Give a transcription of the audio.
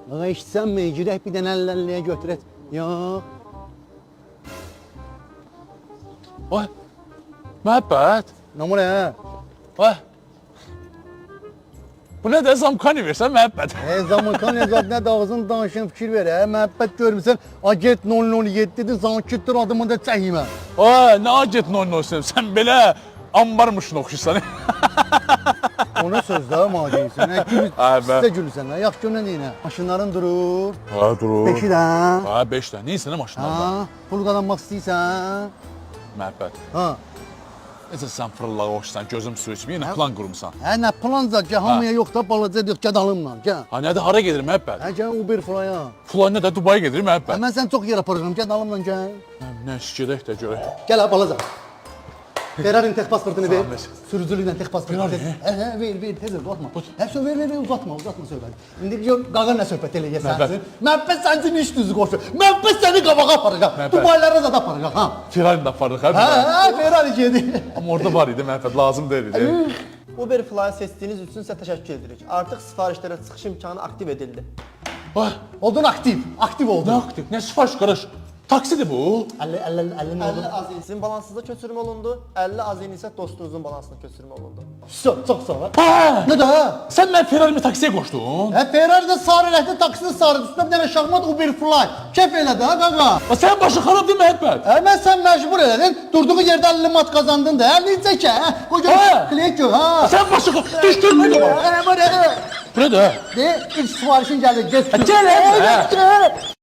Ağa işitsənmi? Girək bir dənə əlləliyə götürək. Yox. Vay. Məhəbbət. Nə var ya? Vay. Bu nə də zamkani versən məhəbbət. Zamankan nə də ağzın danışın fikir ver. Məhəbbət görmüsən. Agent 007-dir, zankitdir adımı da çəkmə. Vay, nə agent 007 sən belə ambarmışsın oxşursan. Ona söz də maciysən. Ay be. Sizə gülürsən. Yaxşı görünən deyinə. Maşınların durur. Ha, durur. Beşi də. Ha, 5 dənə. Neysə nə maşınlarda? Ha, pul qazanmaq istəyirsən. Məhəbbət. Ha. Necə sən fırlağa oxşursan, gözüm su içmir, yenə plan qurmusan. Nə planca ki, hamıya yox da balaca deyək, gəl alımla, gəl. Ha, nədir, hara gedir məhəbbət? Gəl Uber flaya. Fulan nə də Dubaya gedir məhəbbət? Mən sən çox yer aparıram, gəl alımla gəl. Nə iş gedək də görək. Gəl ha, balaca. Ferrari'nin tek pasportunu ver. Zahmet. Sürücülükten tek pasportunu ver. Ver, tez uzatma. Ver, uzatma söhbət. İndi gör, qağa nə söhbət eləyəsən. Məhəbbət sənin iş düzü qoşur. Məhəbbət səni qabağa aparacaq. Dubaylara zada aparacaq, ha. Ferrari də aparırıq, hə? Hə, Ferrari gedir. Amma orada var idi məhəbbət, lazım deyil idi. Uber Fly seçdiyiniz üçün sizə təşəkkür edirik. Artıq sifarişlərə çıxış imkanı aktiv edildi. Vay, Oldun aktiv nə oldun. aktiv, nə sifariş qarış? Taksidir bu. 50 50 azin sizin balansınızda köçürmə olundu, 50 azin isə dostunuzun balansına köçürmə olundu. Çox sağ ol. Ha! Nə də? Sən mən Ferrari-mi taksiyə qoşdun? Ferrari'də sarı rəhdə taksinin sarı üstündə bir dənə şahmat Uber Fly. Kef elədi ha qaqa. Sən başın xarab deyil məhəbbət. Mən sən məcbur elədin. Durduğu yerdə 50 mat qazandın da. Necə ki, hə? Qoy gör, kliyek gör, ha. Sən başın xarab, düş görməyəcək o. Nə var, nə? Bu nə də? De, ilk sifarişin gəlir, get. Gəl, hə.